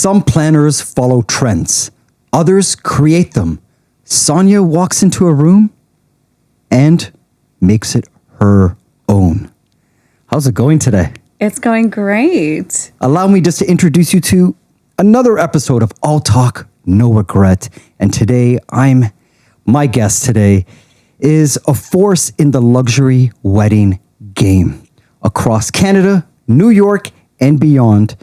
Some planners follow trends. Others create them. Sonia walks into a room and makes it her own. How's it going today? It's going great. Allow me just to introduce you to another episode of All Talk, No Regret. And today, my guest today is a force in the luxury wedding game across Canada, New York, and beyond.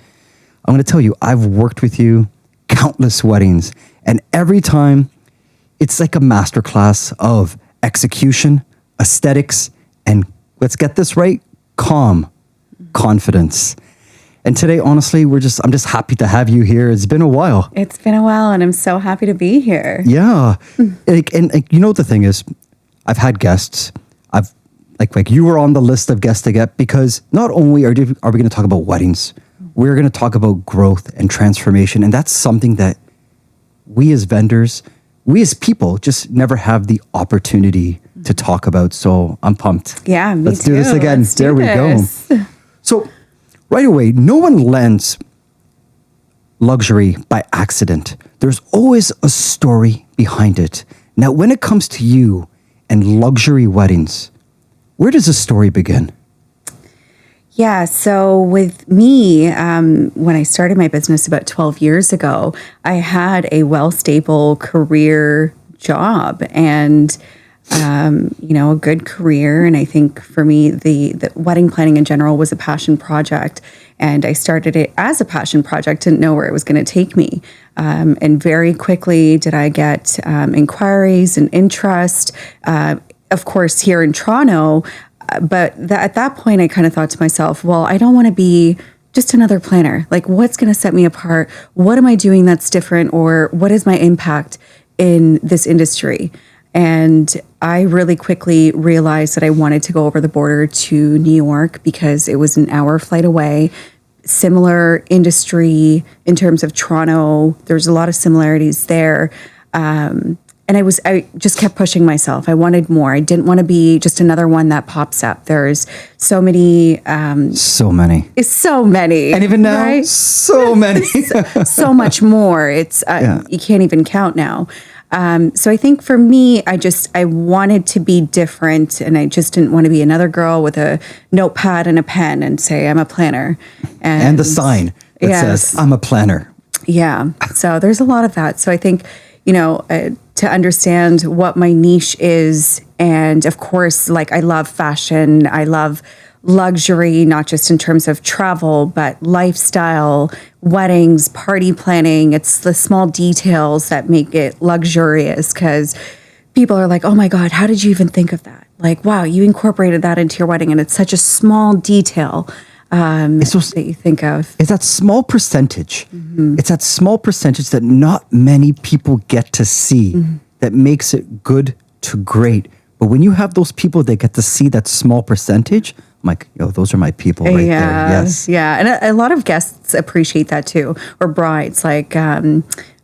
I'm going to tell you, I've worked with you countless weddings, and every time it's like a masterclass of execution, aesthetics, and let's get this right, calm confidence. And today, honestly, I'm just happy to have you here. It's been a while. It's been a while, and I'm so happy to be here. Yeah. And you know what the thing is? I've had guests. I've like you were on the list of guests to get, because not only are we going to talk about weddings, we're going to talk about growth and transformation. And that's something that we as vendors, we as people just never have the opportunity to talk about. So I'm pumped. Yeah, me Let's too. do this again. Let's There do we this. go. So right away, no one lends luxury by accident. There's always a story behind it. Now, when it comes to you and luxury weddings, where does the story begin? Yeah, so with me, when I started my business about 12 years ago, I had a well-stable career job and, a good career. And I think for me, the wedding planning in general was a passion project. And I started it as a passion project, didn't know where it was going to take me. And very quickly did I get inquiries and interest, of course, here in Toronto. But at that point, I kind of thought to myself, well, I don't want to be just another planner. Like, what's going to set me apart? What am I doing that's different? Or what is my impact in this industry? And I really quickly realized that I wanted to go over the border to New York because it was an hour flight away. Similar industry in terms of Toronto. There's a lot of similarities there. And I just kept pushing myself. I wanted more. I didn't want to be just another one that pops up. There's so many. So many. It's so many. And even now, right? so many. So much more. It's you can't even count now. So I think for me, I wanted to be different, and I just didn't want to be another girl with a notepad and a pen and say I'm a planner. And the sign that says I'm a planner. Yeah. So there's a lot of that. So I think, to understand what my niche is. And of course, like, I love fashion. I love luxury, not just in terms of travel, but lifestyle, weddings, party planning. It's the small details that make it luxurious, because people are like, oh my God, how did you even think of that? Like, wow, you incorporated that into your wedding. And it's such a small detail that you think of. It's that small percentage. Mm-hmm. It's that small percentage that not many people get to see that makes it good to great. But when you have those people that get to see that small percentage, I'm like, those are my people right there. Yes. Yeah. And a lot of guests appreciate that too, or brides. Like,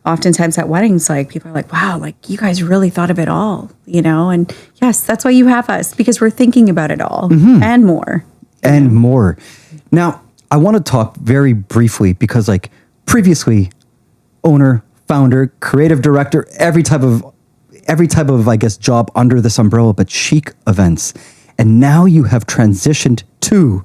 oftentimes at weddings, like, people are like, wow, like, you guys really thought of it all, and yes, that's why you have us, because we're thinking about it all and more. And more. Now, I want to talk very briefly, because like previously, owner, founder, creative director, every type of, I guess, job under this umbrella, but Chic events. And now you have transitioned to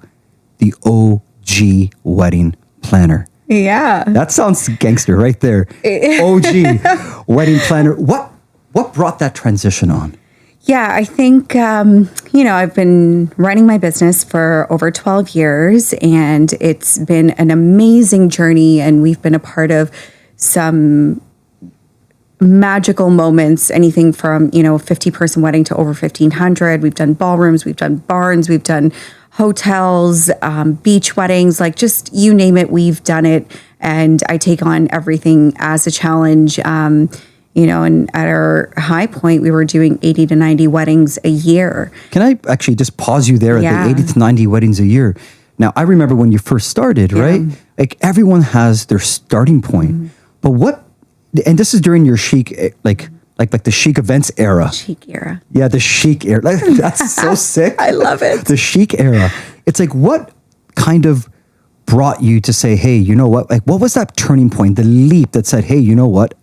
the OG wedding planner. Yeah. That sounds gangster right there. OG wedding planner. What brought that transition on? Yeah, I think, I've been running my business for over 12 years, and it's been an amazing journey, and we've been a part of some magical moments, anything from, 50-person wedding to over 1,500. We've done ballrooms, we've done barns, we've done hotels, beach weddings, like, just you name it, we've done it. And I take on everything as a challenge. And at our high point, we were doing 80 to 90 weddings a year. Can I actually just pause you there at the 80 to 90 weddings a year? Now, I remember when you first started, right? Like, everyone has their starting point. But and this is during your Chic, like the Chic events era. Chic era. Yeah, the Chic era. That's so sick. I love it. The Chic era. It's like, what kind of brought you to say, hey, you know what? Like, what was that turning point, the leap that said, hey, you know what?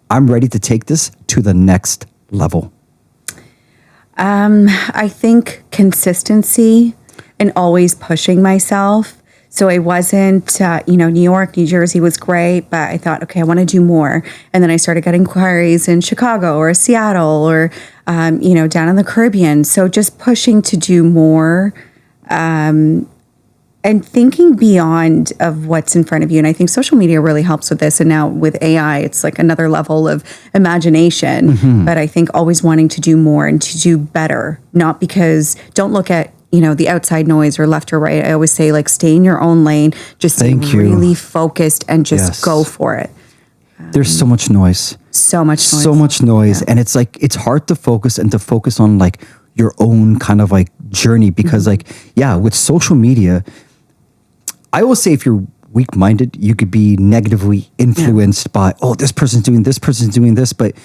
I'm ready to take this to the next level? I think consistency and always pushing myself. So I wasn't, New York, New Jersey was great, but I thought, okay, I want to do more. And then I started getting inquiries in Chicago or Seattle or, down in the Caribbean. So just pushing to do more and thinking beyond of what's in front of you. And I think social media really helps with this. And now with AI, it's like another level of imagination. But I think always wanting to do more and to do better, not because don't look at the outside noise or left or right. I always say, like, stay in your own lane, just stay really focused and just go for it. There's so much noise. So much noise. So much noise. Yeah. And it's like, it's hard to focus and to focus on like your own kind of like journey because with social media, I will say if you're weak-minded, you could be negatively influenced by, this person's doing this, but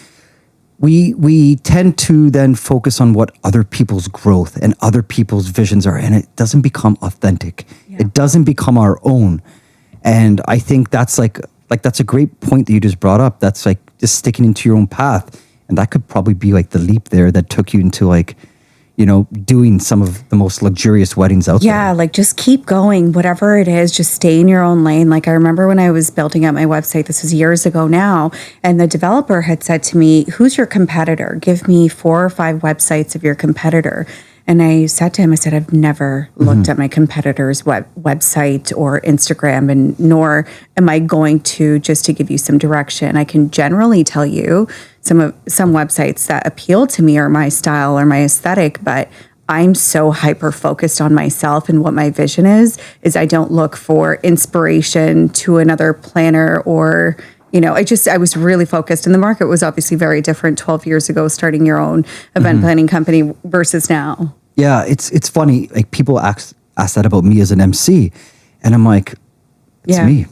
we tend to then focus on what other people's growth and other people's visions are, and it doesn't become authentic. Yeah. It doesn't become our own. And I think that's like that's a great point that you just brought up. That's like just sticking into your own path. And that could probably be like the leap there that took you into like, doing some of the most luxurious weddings out there. Yeah, like just keep going, whatever it is, just stay in your own lane. Like I remember when I was building up my website, this was years ago now, and the developer had said to me, who's your competitor? Give me 4 or 5 websites of your competitor. And I said to him, I said, I've never looked at my competitor's website or Instagram, and nor am I going to, just to give you some direction. I can generally tell you some websites that appeal to me or my style or my aesthetic, but I'm so hyper focused on myself and what my vision is I don't look for inspiration to another planner or I was really focused, and the market was obviously very different 12 years ago, starting your own event planning company versus now. Yeah, it's funny. Like people ask that about me as an MC, and I'm like, it's me.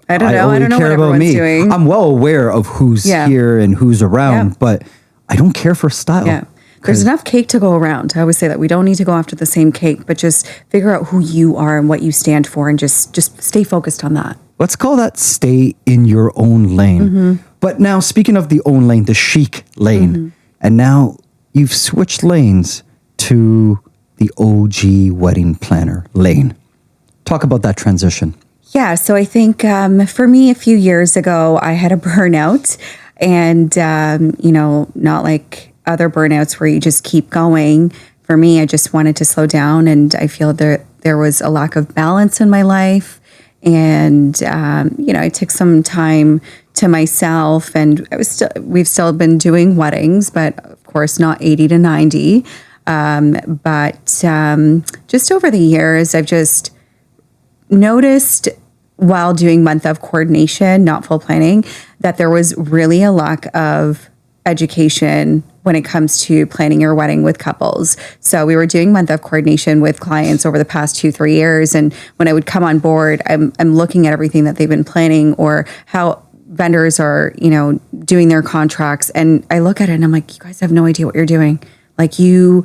I don't know. I don't know what everyone's doing. I'm well aware of who's here and who's around, but I don't care for style. Yeah. There's enough cake to go around. I always say that we don't need to go after the same cake, but just figure out who you are and what you stand for, and just stay focused on that. Let's call that stay in your own lane. But now, speaking of the own lane, the chic lane, and now you've switched lanes to the OG wedding planner lane. Talk about that transition. Yeah, so I think for me, a few years ago, I had a burnout, and not like other burnouts where you just keep going. For me, I just wanted to slow down, and I feel there was a lack of balance in my life. And, I took some time to myself, and we've still been doing weddings, but of course not 80 to 90. But just over the years, I've just noticed while doing month of coordination, not full planning, that there was really a lack of education when it comes to planning your wedding with couples. So we were doing month of coordination with clients over the past 2-3 years. And when I would come on board, I'm looking at everything that they've been planning or how vendors are, doing their contracts. And I look at it and I'm like, you guys have no idea what you're doing. Like, you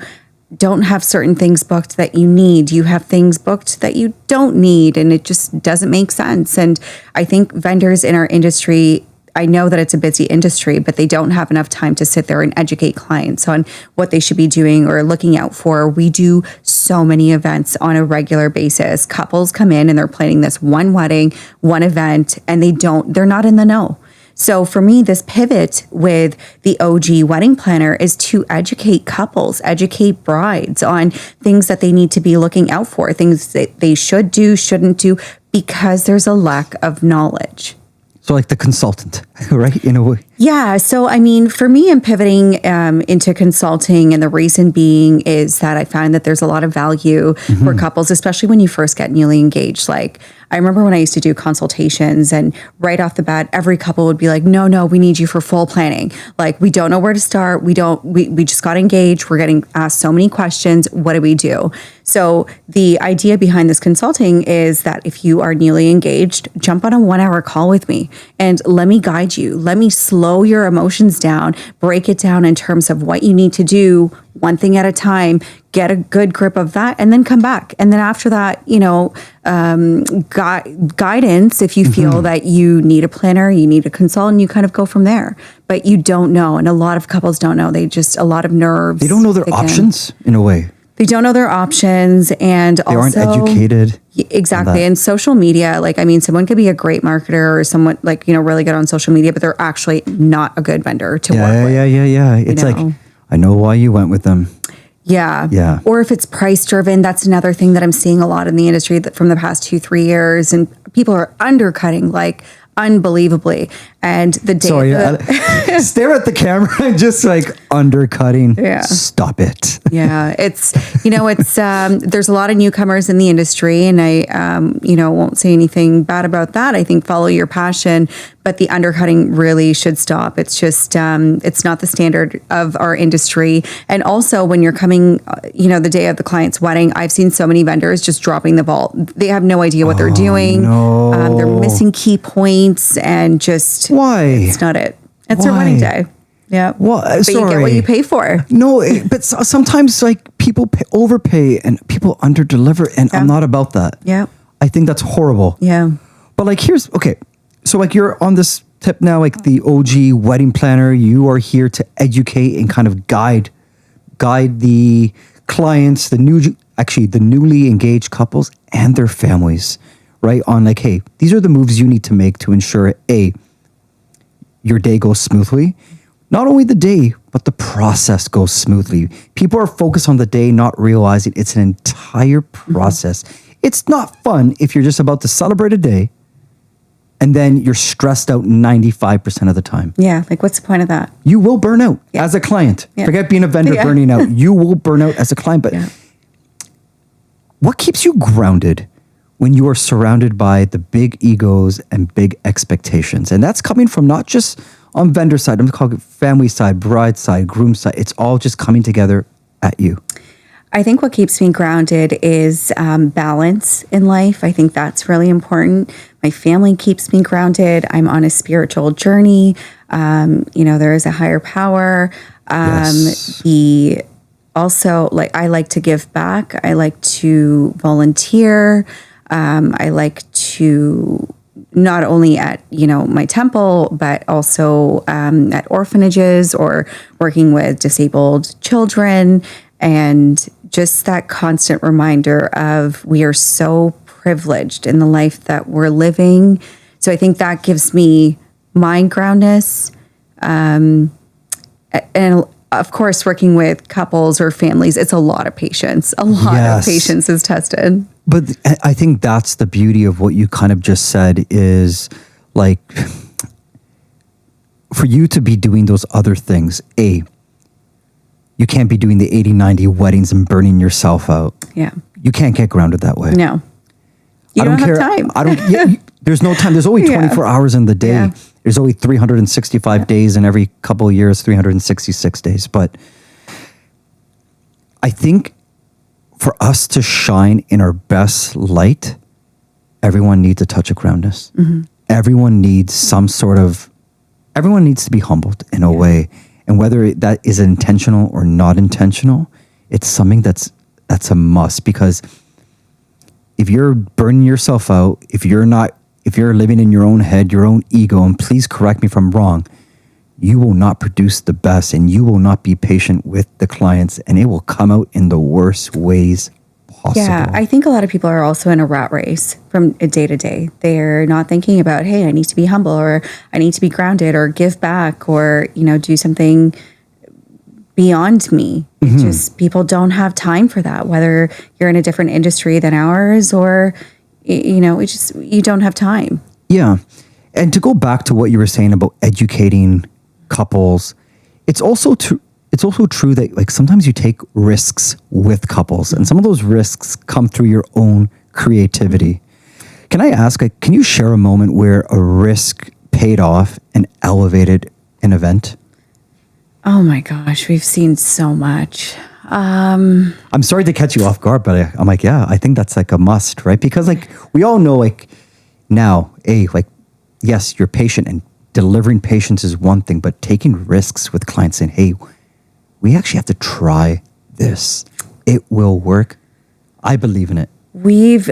don't have certain things booked that you need. You have things booked that you don't need. And it just doesn't make sense. And I think vendors in our industry, I know that it's a busy industry, but they don't have enough time to sit there and educate clients on what they should be doing or looking out for. We do so many events on a regular basis. Couples come in and they're planning this one wedding, one event, and they're not in the know. So for me, this pivot with the OG wedding planner is to educate couples, educate brides on things that they need to be looking out for, things that they should do, shouldn't do, because there's a lack of knowledge. So like the consultant, right? In a way. Yeah. So, I mean, for me, I'm pivoting into consulting. And the reason being is that I find that there's a lot of value for couples, especially when you first get newly engaged. Like, I remember when I used to do consultations, and right off the bat, every couple would be like, no, we need you for full planning. Like, we don't know where to start. We just got engaged. We're getting asked so many questions. What do we do? So the idea behind this consulting is that if you are newly engaged, jump on a 1-hour call with me and let me guide you. Let me slow your emotions down, break it down in terms of what you need to do, one thing at a time, get a good grip of that, and then come back. And then after that, guidance, if you feel that you need a planner, you need a consultant, you kind of go from there. But you don't know. And a lot of couples don't know. A lot of nerves. They don't know their options in a way. They don't know their options, and They also aren't educated. Exactly. And social media, someone could be a great marketer or someone really good on social media, but they're actually not a good vendor to work with. Yeah. It's like, I know why you went with them. Yeah. Yeah. Or if it's price driven, that's another thing that I'm seeing a lot in the industry that from the past 2-3 years, and people are undercutting unbelievably. And the day Stare at the camera and just undercutting. Yeah. Stop it. Yeah, it's there's a lot of newcomers in the industry, and I won't say anything bad about that. I think follow your passion, but the undercutting really should stop. It's just it's not the standard of our industry. And also when you're coming, the day of the client's wedding, I've seen so many vendors just dropping the ball. They have no idea what they're doing. No. They're missing key points, and just why? It's not it. It's their wedding day. Yeah. Well, but sorry. you get what you pay for. No, but sometimes people overpay and people underdeliver, and I'm not about that. Yeah. I think that's horrible. Yeah. But here's okay. So you're on this tip now, the OG wedding planner. You are here to educate and kind of guide the clients, the newly engaged couples and their families, right? On hey, these are the moves you need to make to ensure your day goes smoothly. Not only the day, but the process goes smoothly. People are focused on the day, not realizing it's an entire process. It's not fun if you're just about to celebrate a day and then you're stressed out 95% of the time. Yeah, what's the point of that? You will burn out as a client. Yeah. Forget being a vendor burning out. You will burn out as a client. But what keeps you grounded when you are surrounded by the big egos and big expectations? And that's coming from not just on vendor side, I'm calling it family side, bride side, groom side. It's all just coming together at you. I think what keeps me grounded is balance in life. I think that's really important. My family keeps me grounded. I'm on a spiritual journey. There is a higher power. Yes. I like to give back. I like to volunteer. I like to not only at my temple, but also at orphanages or working with disabled children, and just that constant reminder of we are so privileged in the life that we're living. So I think that gives me mind groundness, and of course, working with couples or families, it's a lot of patience. A lot of patience is tested. But I think that's the beauty of what you kind of just said is for you to be doing those other things, you can't be doing the 80-90 weddings and burning yourself out. Yeah. You can't get grounded that way. No. You don't have time. There's no time. There's only 24 hours in the day. Yeah. There's only 365 days in every couple of years, 366 days. But I think for us to shine in our best light, everyone needs a touch of groundness. Mm-hmm. Everyone needs everyone needs to be humbled in a way. And whether that is intentional or not intentional, it's something that's a must, because if you're burning yourself out, if you're living in your own head, your own ego, and please correct me if I'm wrong, you will not produce the best, and you will not be patient with the clients, and it will come out in the worst ways possible. Yeah, I think a lot of people are also in a rat race from day to day. They're not thinking about, hey, I need to be humble, or I need to be grounded, or give back, or, do something beyond me. Mm-hmm. Just people don't have time for that, whether you're in a different industry than ours, or, you don't have time. Yeah. And to go back to what you were saying about educating couples, it's also true that sometimes you take risks with couples, and some of those risks come through your own creativity. Can I ask, can you share a moment where a risk paid off and elevated an event? Oh my gosh, we've seen so much. I'm sorry to catch you off guard, but I'm I think that's a must, right? Because we all know now, yes, you're patient, and delivering patience is one thing, but taking risks with clients saying, hey, we actually have to try this. It will work. I believe in it. We've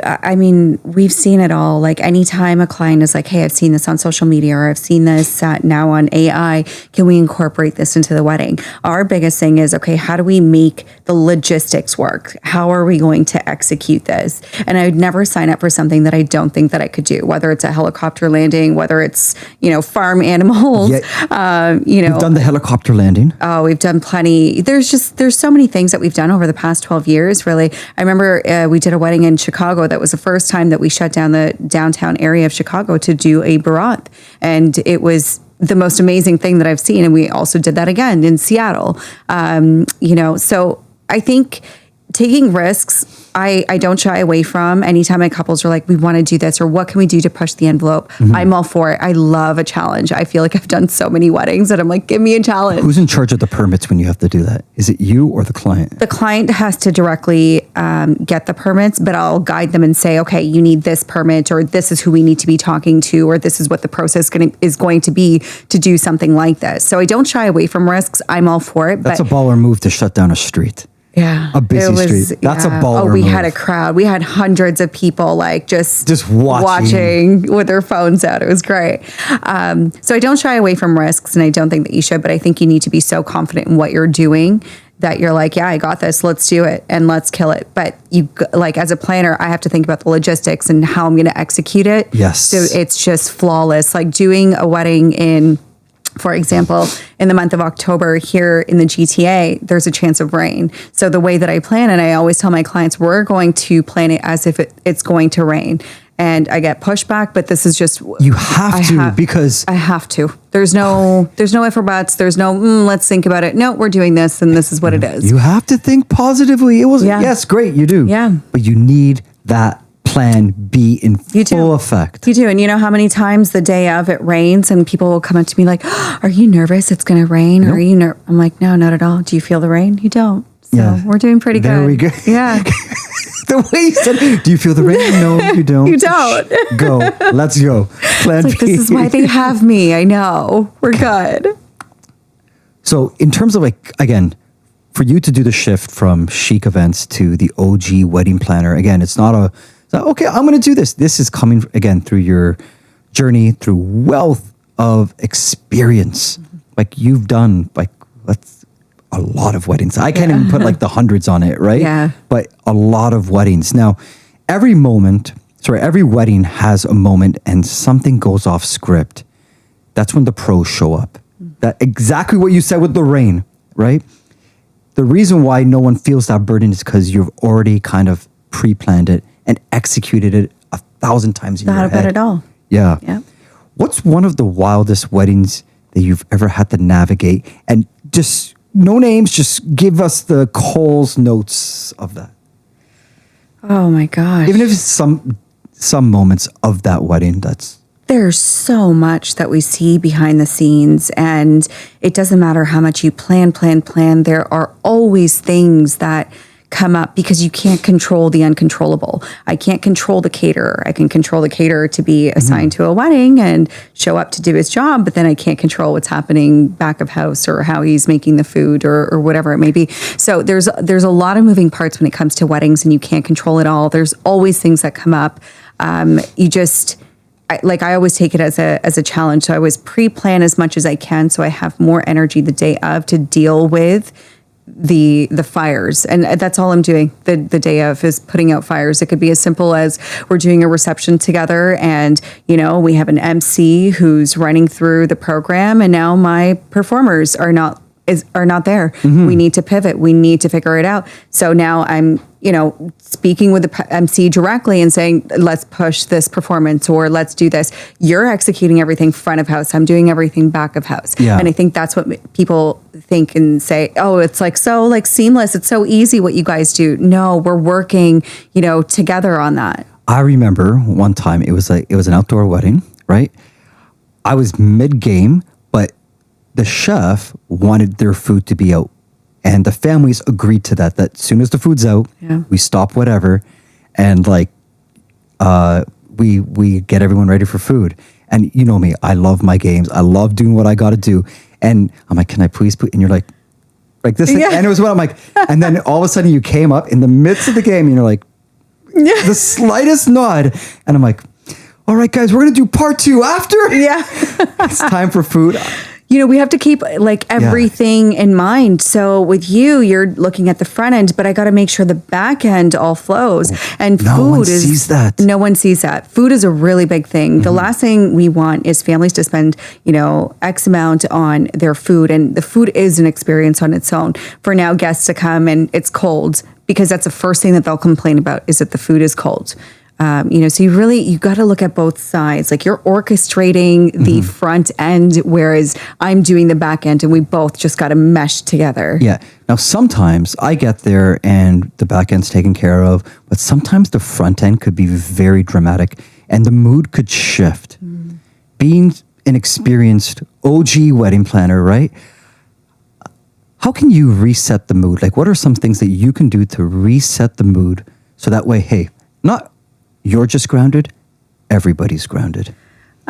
seen it all. Like anytime a client is like, hey, I've seen this on social media, or I've seen this now on AI, can we incorporate this into the wedding? Our biggest thing is, okay, how do we make the logistics work? How are we going to execute this? And I would never sign up for something that I don't think that I could do, whether it's a helicopter landing, whether it's, farm animals, We've done the helicopter landing. Oh, we've done plenty. There's so many things that we've done over the past 12 years, really. I remember we did a wedding in Chicago. That was the first time that we shut down the downtown area of Chicago to do a Barath. And it was the most amazing thing that I've seen. And we also did that again in Seattle. So I think taking risks, I don't shy away from. Anytime my couples are like, we want to do this, or what can we do to push the envelope? I'm all for it. I love a challenge. I feel like I've done so many weddings that I'm like, give me a challenge. Who's in charge of the permits when you have to do that? Is it you or the client? The client has to directly get the permits, but I'll guide them and say, okay, you need this permit, or this is who we need to be talking to, or this is what the process is going to be to do something like this. So I don't shy away from risks. I'm all for it. That's a baller move to shut down a street. Yeah. A busy street. That's a baller move. We had a crowd. We had hundreds of people like just watching with their phones out. It was great. So I don't shy away from risks, and I don't think that you should, but I think you need to be so confident in what you're doing that you're like, yeah, I got this. Let's do it and let's kill it. But you, like, as a planner, I have to think about the logistics and how I'm going to execute it. Yes. So it's just flawless. Like doing a wedding in, for example, in the month of October here in the GTA, there's a chance of rain. So the way that I plan it, I always tell my clients, we're going to plan it as if it's going to rain. And I get pushback, but this is just... You have to, because... I have to. There's no if or buts. There's no, let's think about it. No, we're doing this, and this is what it is. You have to think positively. It was, yes, great, you do. Yeah. But you need that plan B in full effect. You do. And you know how many times the day of it rains and people will come up to me like, are you nervous it's going to rain? Nope. Or are you I'm like, no, not at all. Do you feel the rain? You don't. So we're doing pretty good. There we go. Yeah. The way you said, do you feel the rain? No, you don't. You don't. Go. Let's go. Plan B. This is why they have me. I know. We're good. So in terms of like, again, for you to do the shift from Chic events to the OG wedding planner, again, it's not okay, I'm going to do this. This is coming, again, through your journey, through wealth of experience. Mm-hmm. Like you've done, that's a lot of weddings. I can't even put like the hundreds on it, right? Yeah. But a lot of weddings. Now, every wedding has a moment and something goes off script. That's when the pros show up. That exactly what you said with the rain, right? The reason why no one feels that burden is because you've already kind of pre-planned it and executed it 1,000 times in your head. Not about it all. Yeah. Yeah. What's one of the wildest weddings that you've ever had to navigate? And just no names, just give us the Coles notes of that. Oh my gosh. Even if it's some moments of that wedding, there's so much that we see behind the scenes, and it doesn't matter how much you plan. There are always things that come up because you can't control the uncontrollable. I can't control the caterer. I can control the caterer to be assigned to a wedding and show up to do his job, but then I can't control what's happening back of house or how he's making the food or whatever it may be. So there's a lot of moving parts when it comes to weddings, and you can't control it all. There's always things that come up. I always take it as a challenge. So I always pre-plan as much as I can so I have more energy the day of to deal with the fires. And that's all I'm doing the day of is putting out fires. It could be as simple as we're doing a reception together and, we have an MC who's running through the program, and now my performers are not there. Mm-hmm. We need to pivot. We need to figure it out. So now I'm, speaking with the MC directly and saying, let's push this performance or let's do this. You're executing everything front of house. I'm doing everything back of house. Yeah. And I think that's what people think and say, oh, it's so seamless. It's so easy what you guys do. No, we're working, together on that. I remember one time it was an outdoor wedding, right? I was mid-game, but the chef wanted their food to be out. And the families agreed to that as soon as the food's out, we stop whatever. And we get everyone ready for food. And you know me, I love my games. I love doing what I got to do. And I'm like, can I please put, and you're like, like this thing. And it was when I'm like, and then all of a sudden you came up in the midst of the game and you're like, the slightest nod. And I'm like, all right, guys, we're going to do part 2 after. Yeah. It's time for food. You know, we have to keep like everything in mind. So with you, you're looking at the front end, but I got to make sure the back end all flows. And No food one is sees that. No one sees that. Food is a really big thing. The last thing we want is families to spend, you know, X amount on their food, and the food is an experience on its own. For now, guests to come and it's cold, because that's the first thing that they'll complain about, is that the food is cold. You know, so you got to look at both sides. Like, you're orchestrating the front end, whereas I'm doing the back end, and we both just got to mesh together. Yeah. Now, sometimes I get there and the back end's taken care of, but sometimes the front end could be very dramatic and the mood could shift. Being an experienced OG wedding planner, right? How can you reset the mood? Like, what are some things that you can do to reset the mood so that way, hey, not you're just grounded, everybody's grounded?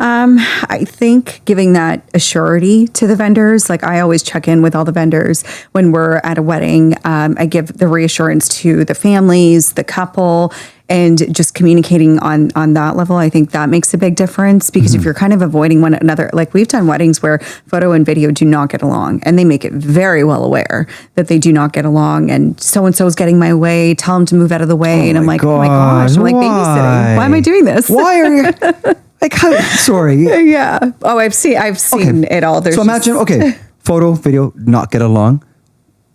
I think giving that a surety to the vendors, like I always check in with all the vendors when we're at a wedding. I give the reassurance to the families, the couple, and just communicating on that level. I think that makes a big difference, because if you're kind of avoiding one another, like we've done weddings where photo and video do not get along, and they make it very well aware that they do not get along, and so-and-so is getting my way, tell them to move out of the way. And I'm like, oh my gosh, I'm like babysitting. Why am I doing this? Why are you... Like, sorry. Yeah. Oh, I've seen it all. So imagine, photo, video, not get along.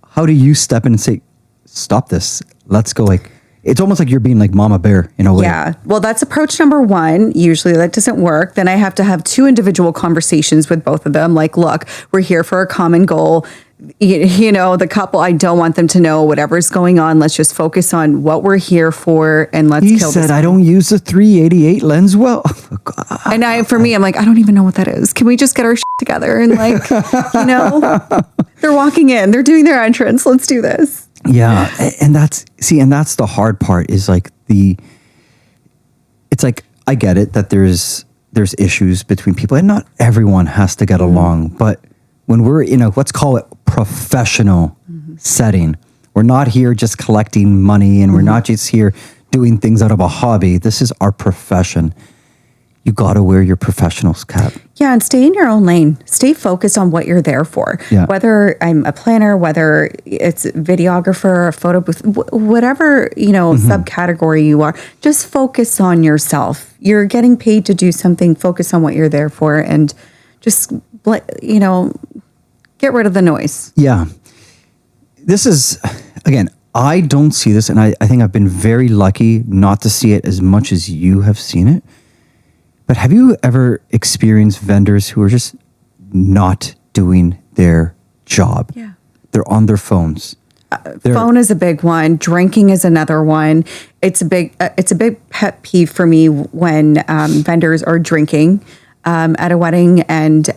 How do you step in and say, stop this, let's go? Like, it's almost like you're being like mama bear in a way. Yeah. Well, that's approach number 1. Usually that doesn't work. Then I have to have 2 individual conversations with both of them. Like, look, we're here for a common goal. You know, the couple, I don't want them to know whatever's going on. Let's just focus on what we're here for, and let's He kill said, this. I don't use the 388 lens well. And for me, I'm like, I don't even know what that is. Can we just get our shit together? And like, you know, they're walking in, they're doing their entrance. Let's do this. Yeah. And that's the hard part, is like it's like, I get it that there's issues between people and not everyone has to get along, but when we're in let's call it professional setting, we're not here just collecting money, and we're not just here doing things out of a hobby. This is our profession. You got to wear your professional's cap. Yeah, and stay in your own lane. Stay focused on what you're there for. Yeah. Whether I'm a planner, whether it's a videographer, a photo booth, whatever, subcategory you are, just focus on yourself. You're getting paid to do something. Focus on what you're there for, and just, get rid of the noise. Yeah. This is, again, I don't see this, and I think I've been very lucky not to see it as much as you have seen it. But have you ever experienced vendors who are just not doing their job? Yeah. They're on their phones. Phone is a big one. Drinking is another one. It's a big pet peeve for me when vendors are drinking at a wedding. And,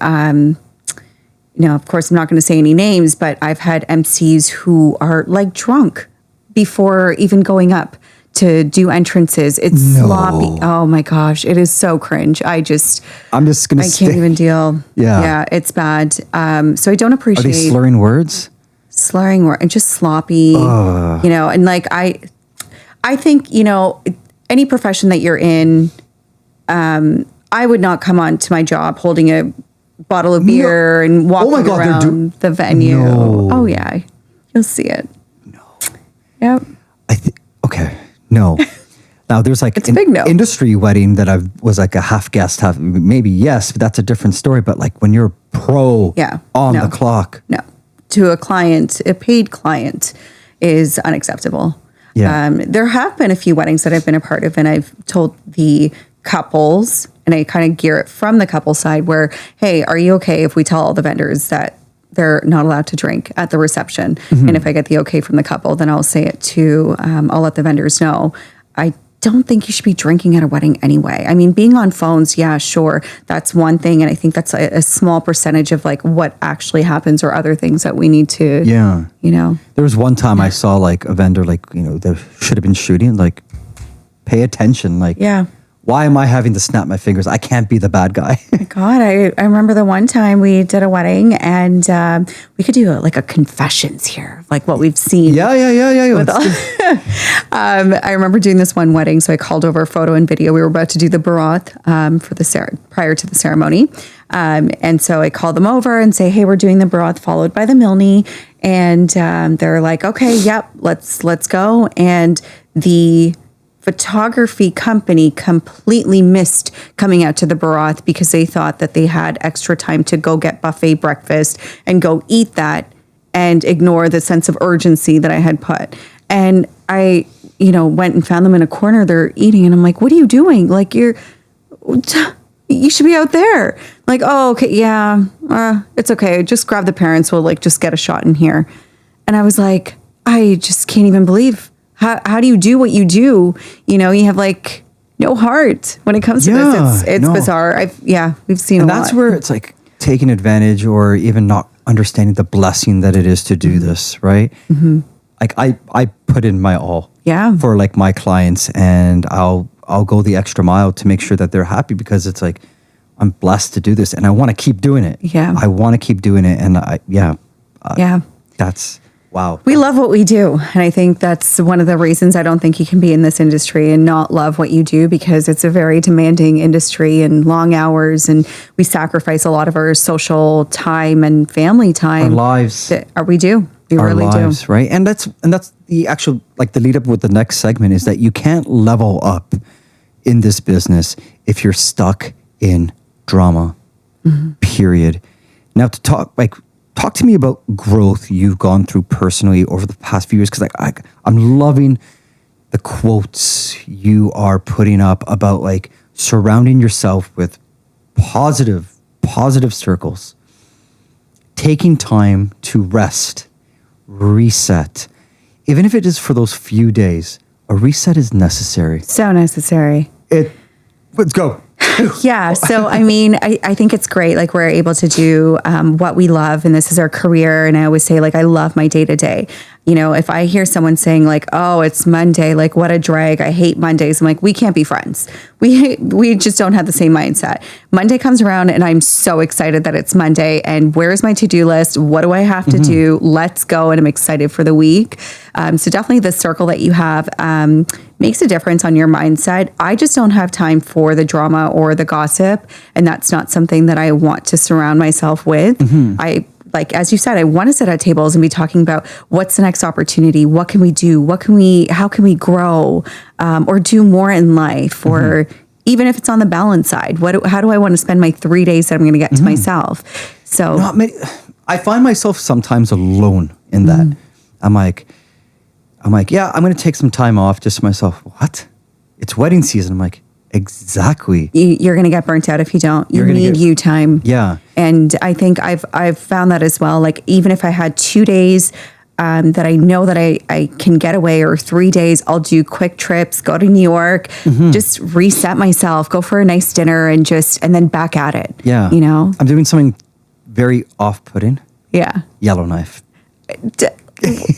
of course, I'm not going to say any names, but I've had MCs who are like drunk before even going up to do entrances. It's sloppy. Oh my gosh, it is so cringe. I'm just gonna I can't even deal. Yeah, it's bad. So I don't appreciate. Are they slurring words? Slurring words and just sloppy. And like I think any profession that you're in, I would not come on to my job holding a bottle of beer and walking around the venue. No. Oh yeah, you'll see it. No. Yep. Okay. No. Now there's like it's a big no. Industry wedding that was like a half guest, maybe yes, but that's a different story. But like when you're pro on the clock. No. To a client, a paid client is unacceptable. Yeah. There have been a few weddings that I've been a part of, and I've told the couples, and I kind of gear it from the couple side where, hey, are you okay if we tell all the vendors that they're not allowed to drink at the reception? Mm-hmm. And if I get the okay from the couple, then I'll say it to, I'll let the vendors know. I don't think you should be drinking at a wedding anyway. I mean, being on phones, yeah, sure, that's one thing. And I think that's a small percentage of like what actually happens, or other things that we need to, There was one time I saw like a vendor, like, they should have been shooting, like, pay attention. Like, why am I having to snap my fingers? I can't be the bad guy. God, I remember the one time we did a wedding and we could do like a confessions here, like what we've seen. Yeah. I remember doing this one wedding, so I called over a photo and video. We were about to do the barat for the prior to the ceremony, and so I called them over and say, "Hey, we're doing the barat followed by the milni," and they're like, "Okay, yep, let's go." And the photography company completely missed coming out to the barat because they thought that they had extra time to go get buffet breakfast and go eat that and ignore the sense of urgency that I had put. And I, went and found them in a corner. They're eating, and I'm like, "What are you doing? Like you should be out there." Like, "Oh, okay, yeah, it's okay. Just grab the parents. We'll just get a shot in here." And I was like, I just can't even believe. How do you do what you do? You have no heart when it comes to this. It's bizarre. We've seen and a lot. that's where it's like taking advantage or even not understanding the blessing that it is to do this, right? Mm-hmm. Like I put in my all for like my clients, and I'll go the extra mile to make sure that they're happy because it's like I'm blessed to do this and I want to keep doing it. Yeah. I want to keep doing it. And that's wow. We love what we do. And I think that's one of the reasons I don't think you can be in this industry and not love what you do, because it's a very demanding industry and long hours, and we sacrifice a lot of our social time and family time. Our lives. We do. We our really lives, do. Right? And that's the actual, like the lead up with the next segment is that you can't level up in this business if you're stuck in drama, period. Now to talk to me about growth you've gone through personally over the past few years, because I'm loving the quotes you are putting up about like surrounding yourself with positive circles, taking time to rest, reset. Even if it is for those few days, a reset is necessary. So necessary. Let's go. Yeah. So, I mean, I think it's great. Like we're able to do what we love, and this is our career. And I always say, like, I love my day to day. If I hear someone saying like, "Oh, it's Monday, like what a drag. I hate Mondays." I'm like, we can't be friends. We just don't have the same mindset. Monday comes around and I'm so excited that it's Monday, and where's my to-do list? What do I have to do? Let's go. And I'm excited for the week. So definitely the circle that you have makes a difference on your mindset. I just don't have time for the drama or the gossip, and that's not something that I want to surround myself with. Like, as you said, I want to sit at tables and be talking about what's the next opportunity, what can we do, how can we grow, or do more in life, or even if it's on the balance side, how do I want to spend my 3 days that I'm going to get to myself? So I find myself sometimes alone in that. I'm like, yeah, I'm going to take some time off just to myself. What? It's wedding season. I'm like, exactly. You're going to get burnt out if you don't. You need you time. Yeah. And I think I've found that as well. Like even if I had 2 days that I know that I can get away, or 3 days, I'll do quick trips, go to New York, just reset myself, go for a nice dinner, and then back at it. Yeah. I'm doing something very off-putting. Yeah. Yellowknife.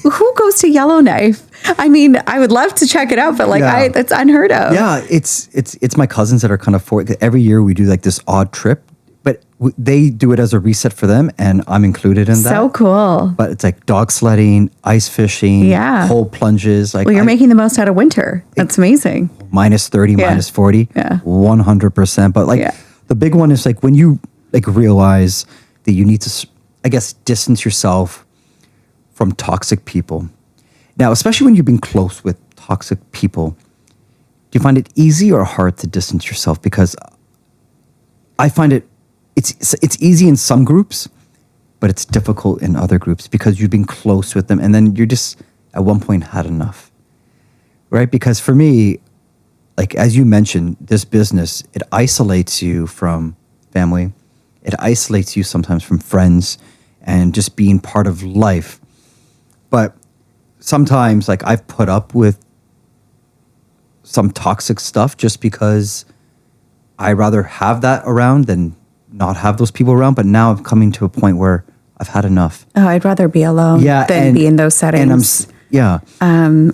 Who goes to Yellowknife? I mean, I would love to check it out, but that's unheard of. Yeah, it's my cousins that are kind of for it. Every year we do like this odd trip, but they do it as a reset for them, and I'm included in that. So cool. But it's like dog sledding, ice fishing, cold plunges. Like, well, you're making the most out of winter. That's amazing. -30, -40, 100%. But the big one is like when you like realize that you need to, I guess, distance yourself from toxic people. Now, especially when you've been close with toxic people, do you find it easy or hard to distance yourself? Because I find it's easy in some groups, but it's difficult in other groups because you've been close with them, and then you're just at one point had enough, right? Because for me, like as you mentioned, this business, it isolates you from family, it isolates you sometimes from friends, and just being part of life. But sometimes, like, I've put up with some toxic stuff just because I rather have that around than not have those people around. But now I'm coming to a point where I've had enough. Oh, I'd rather be alone than be in those settings. And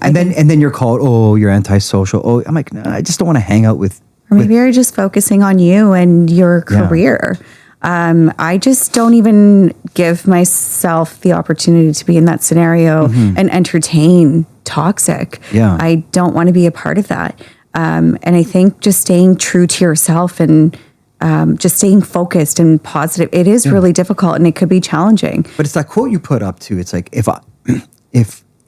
then you're called, oh, you're antisocial. Oh, I'm like, no, I just don't want to hang out with Or maybe you're just focusing on you and your career. I just don't even give myself the opportunity to be in that scenario and entertain toxic. Yeah. I don't want to be a part of that. And I think just staying true to yourself and just staying focused and positive, it is really difficult and it could be challenging. But it's that quote you put up too. It's like,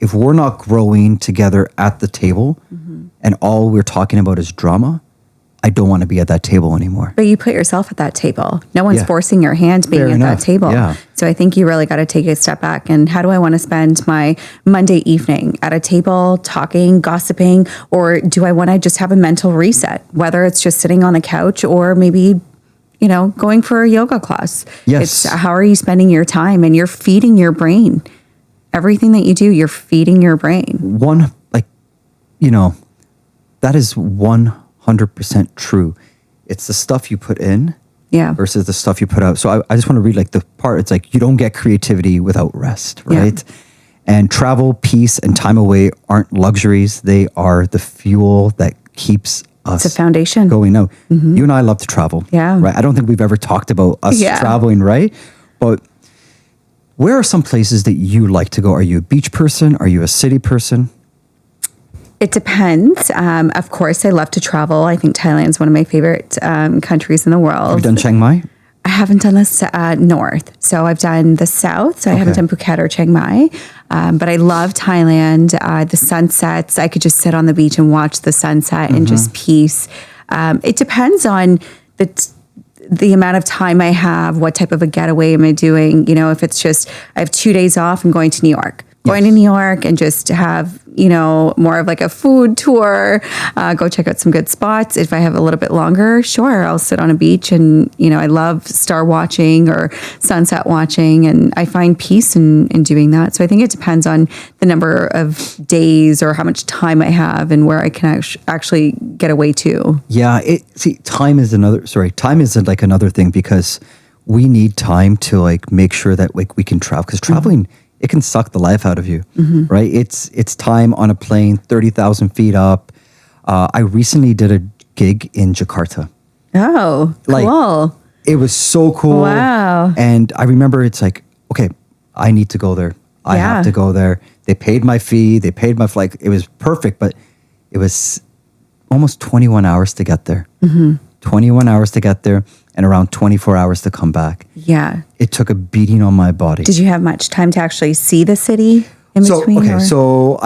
if we're not growing together at the table and all we're talking about is drama, I don't want to be at that table anymore. But you put yourself at that table. No one's forcing your hand being at that table. Yeah. So I think you really got to take a step back. And how do I want to spend my Monday evening at a table, talking, gossiping, or do I want to just have a mental reset? Whether it's just sitting on the couch or maybe, going for a yoga class. Yes. It's how are you spending your time, and you're feeding your brain. Everything that you do, you're feeding your brain. That is 100% true. It's the stuff you put in versus the stuff you put out. So I just want to read the part. It's like, you don't get creativity without rest, right? Yeah. And travel, peace, and time away aren't luxuries. They are the fuel that keeps us it's a foundation going. No, you and I love to travel. Yeah. Right. I don't think we've ever talked about us traveling, right? But where are some places that you like to go? Are you a beach person? Are you a city person? It depends. Of course, I love to travel. I think Thailand is one of my favorite countries in the world. Have you done Chiang Mai? I haven't done this north. So I've done the south. So I haven't done Phuket or Chiang Mai. But I love Thailand. The sunsets. I could just sit on the beach and watch the sunset and just peace. It depends on the amount of time I have, what type of a getaway am I doing? If it's just, I have 2 days off, I'm going to New York. Going to New York and just have, more of like a food tour, go check out some good spots. If I have a little bit longer, sure, I'll sit on a beach and, I love star watching or sunset watching, and I find peace in doing that. So I think it depends on the number of days or how much time I have and where I can actually get away to. Yeah. Time is another thing, because we need time to make sure that we can travel, because traveling, it can suck the life out of you, right? It's time on a plane, 30,000 feet up. I recently did a gig in Jakarta. Oh, cool. It was so cool. Wow. And I remember it's like, okay, I need to go there. I have to go there. They paid my fee. They paid my flight. It was perfect, but it was almost 21 hours to get there. 21 hours to get there and around 24 hours to come back. Yeah. It took a beating on my body. Did you have much time to actually see the city in between? Okay, so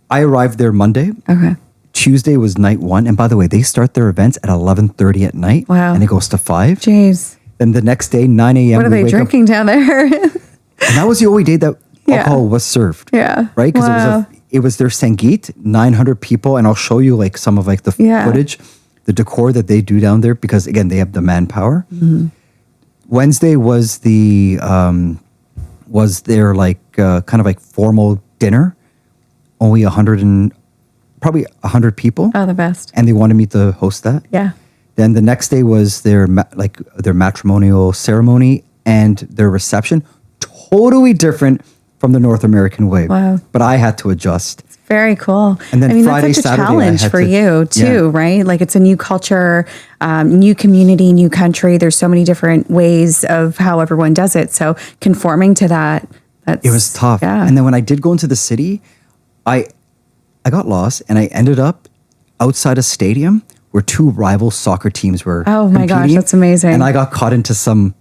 I arrived there Monday. Okay. Tuesday was night one. And by the way, they start their events at 11:30 at night. Wow. And it goes to 5. Jeez. Then the next day, 9 a.m. What are they drinking down there? And that was the only day that alcohol was served. Yeah. Right? Because it was their Sangeet, 900 people. And I'll show you some of the footage, the decor that they do down there, because again, they have the manpower. Wednesday was their kind of formal dinner. Only 100 people. Oh, the best. And they wanted me to host that. Yeah. Then the next day was their matrimonial ceremony and their reception. Totally different from the North American way. Wow. But I had to adjust. Very cool. And then Friday, that's such a Saturday, challenge for you too, right? It's a new culture, new community, new country. There's so many different ways of how everyone does it. So conforming to that, it was tough. Yeah. And then when I did go into the city, I got lost and I ended up outside a stadium where 2 rival soccer teams were Oh my gosh, that's amazing. And I got caught into some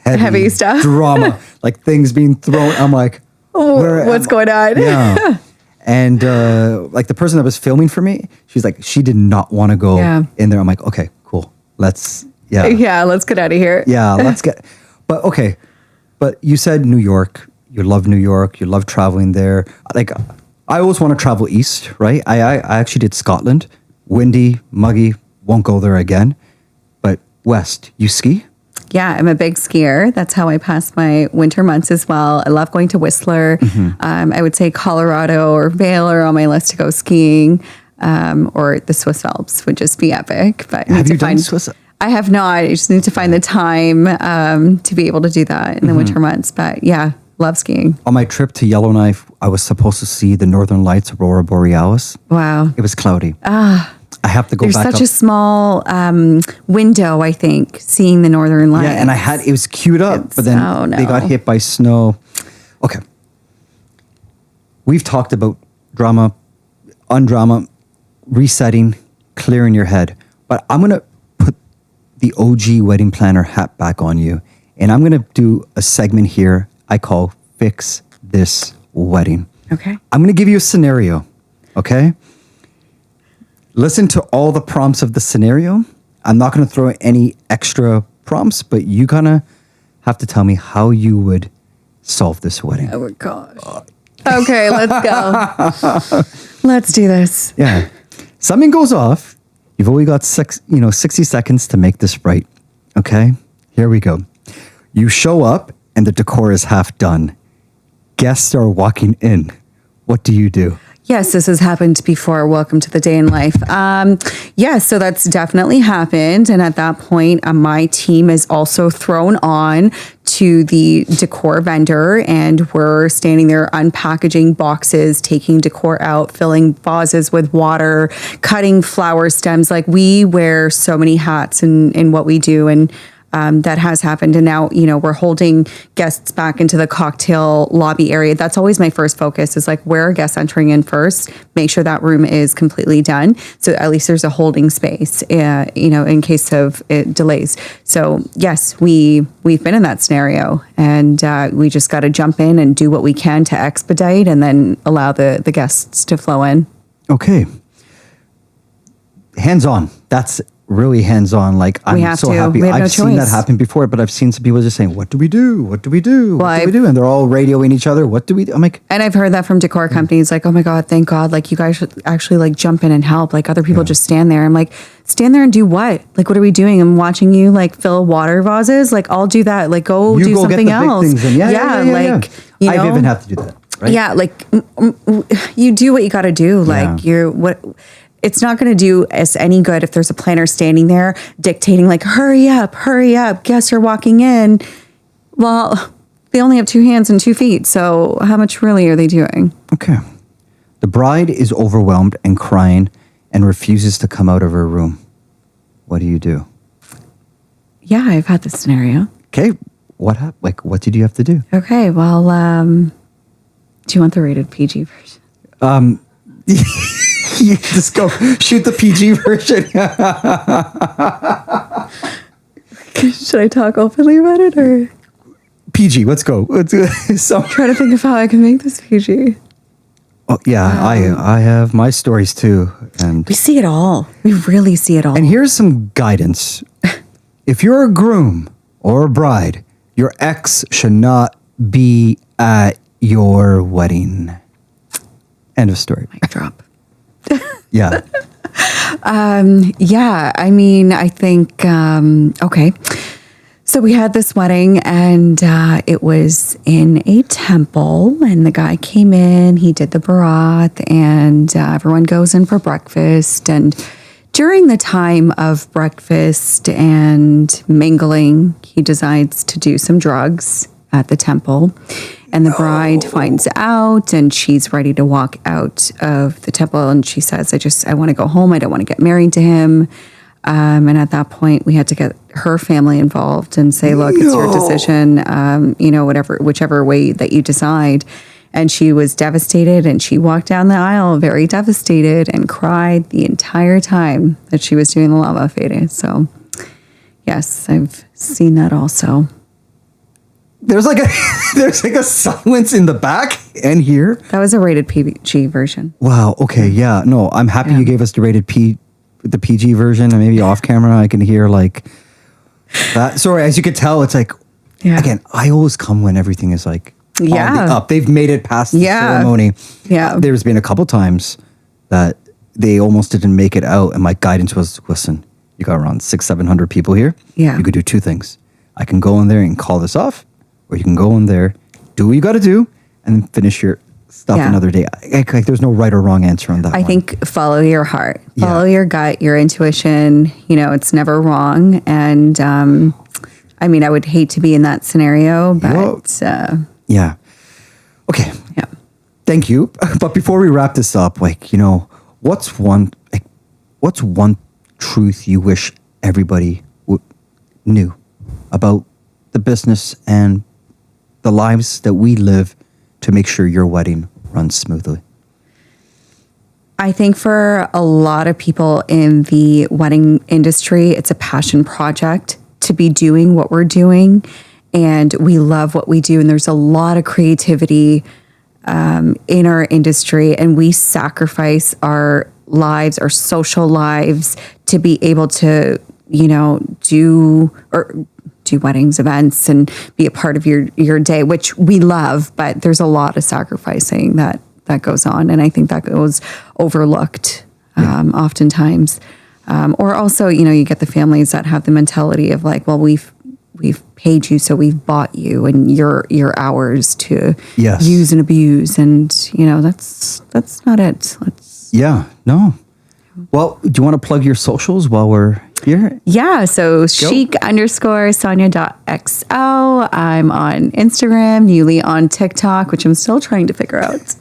heavy stuff. drama, things being thrown. I'm like, what's going on? Yeah. And the person that was filming for me, she did not want to go in there. I'm like, okay, cool. Let's get out of here. Yeah, let's get. But okay, but you said New York. You love New York. You love traveling there. I always want to travel east, right? I actually did Scotland. Windy, muggy. Won't go there again. But west, you ski? Yeah, I'm a big skier. That's how I pass my winter months as well. I love going to Whistler. I would say Colorado or Vail are on my list to go skiing, or the Swiss Alps would just be epic. But have you done Swiss? I have not. I just need to find the time to be able to do that in the winter months. But yeah, love skiing. On my trip to Yellowknife, I was supposed to see the Northern Lights, Aurora Borealis. Wow. It was cloudy. I have to go There's back such up. a small window, I think, seeing the northern lights. Yeah, and it was queued up, but then they got hit by snow. Okay. We've talked about drama, undrama, resetting, clearing your head. But I'm going to put the OG wedding planner hat back on you. And I'm going to do a segment here I call Fix This Wedding. Okay. I'm going to give you a scenario, okay? Listen to all the prompts of the scenario. I'm not going to throw any extra prompts, but you kind of have to tell me how you would solve this wedding. Oh my gosh. Okay, let's go. Let's do this. Yeah. Something goes off. You've only got 60 seconds to make this right. Okay? Here we go. You show up and the decor is half done. Guests are walking in. What do you do? Yes, this has happened before. Welcome to the day in life. Yes, so that's definitely happened. And at that point, my team is also thrown on to the decor vendor, and we're standing there unpackaging boxes, taking decor out, filling vases with water, cutting flower stems. Like, we wear so many hats in what we do. And that has happened. And now, we're holding guests back into the cocktail lobby area. That's always my first focus, is like, where are guests entering in first? Make sure that room is completely done. So at least there's a holding space, in case of delays. So yes, we've been in that scenario, and we just got to jump in and do what we can to expedite and then allow the guests to flow in. Okay. Hands-on. That's really hands-on. Like, I'm so happy. I've seen that happen before, but I've seen some people just saying, what do we do? What do we do? What do we do? And they're all radioing each other. What do we do? I'm like, and I've heard that from decor companies, like, oh my God, thank God. Like, you guys should actually like jump in and help. Like, other people just stand there. I'm like, stand there and do what? Like, what are we doing? I'm watching you like fill water vases. Like, I'll do that. Like, go do something else. I even have to do that. Right? Yeah. Like, you do what you got to do. Like, it's not going to do us any good if there's a planner standing there dictating, like, hurry up, guests are walking in. Well, they only have 2 hands and 2 feet, so how much really are they doing? Okay. The bride is overwhelmed and crying and refuses to come out of her room. What do you do? Yeah, I've had this scenario. Okay. What happened? Like, what did you have to do? Okay, well, do you want the rated PG version? You just go shoot the PG version. Should I talk openly about it, or PG? Let's go. I'm trying to think of how I can make this PG. Oh yeah, I have my stories too, and we see it all. We really see it all. And here's some guidance: if you're a groom or a bride, your ex should not be at your wedding. End of story. Mic drop. Yeah. Yeah, I mean, I think, okay. So we had this wedding, and it was in a temple, and the guy came in, he did the barat, and everyone goes in for breakfast. And during the time of breakfast and mingling, he decides to do some drugs at the temple. And the bride finds out, and she's ready to walk out of the temple. And she says, I want to go home. I don't want to get married to him. And at that point, we had to get her family involved and say, look, it's your decision, whichever way that you decide. And she was devastated, and she walked down the aisle very devastated and cried the entire time that she was doing the lava fade. So yes, I've seen that also. There's like a silence in the back and here. That was a rated PG version. Wow. Okay. Yeah. No, I'm happy you gave us the PG version, and maybe off camera I can hear like that. Sorry, as you could tell, it's like, again, I always come when everything is like on the up. They've made it past the ceremony. Yeah. There's been a couple times that they almost didn't make it out, and my guidance was, listen, you got around 600-700 people here. Yeah. You could do 2 things. I can go in there and call this off, or you can go in there, do what you got to do, and then finish your stuff another day. Like, there's no right or wrong answer on that. I think follow your heart, follow your gut, your intuition. It's never wrong. And I mean, I would hate to be in that scenario, but yeah. Okay. Yeah. Thank you. But before we wrap this up, what's one? what's one truth you wish everybody knew about the business and the lives that we live to make sure your wedding runs smoothly? I think for a lot of people in the wedding industry, it's a passion project to be doing what we're doing. And we love what we do. And there's a lot of creativity in our industry. And we sacrifice our lives, our social lives, to be able to, do weddings, events, and be a part of your day, which we love. But there's a lot of sacrificing that goes on. And I think that goes overlooked oftentimes. Or also, you get the families that have the mentality of like, well, we've paid you, so we've bought you, and you're ours to use and abuse. And, that's not it. No. Well, do you want to plug your socials while we're here? Yeah. So chic_Sonia.xo. I'm on Instagram, newly on TikTok, which I'm still trying to figure out.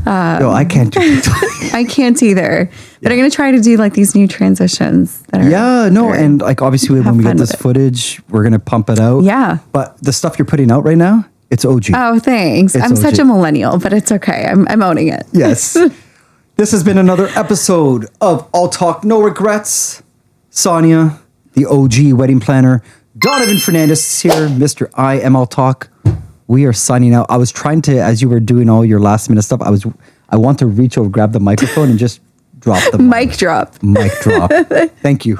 I can't do it. I can't either. But I'm going to try to do like these new transitions that are. And like obviously when we get this footage, we're going to pump it out. Yeah. But the stuff you're putting out right now, it's OG. Oh, thanks. I'm such a millennial, but it's okay. I'm owning it. Yes. This has been another episode of All Talk, No Regrets. Sonia, the OG wedding planner. Donovan Fernandez is here, Mr. I Am All Talk. We are signing out. I was trying to, as you were doing all your last minute stuff, I want to reach over, grab the microphone and just drop the mic drop. Mic drop. Thank you.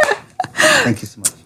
Thank you so much.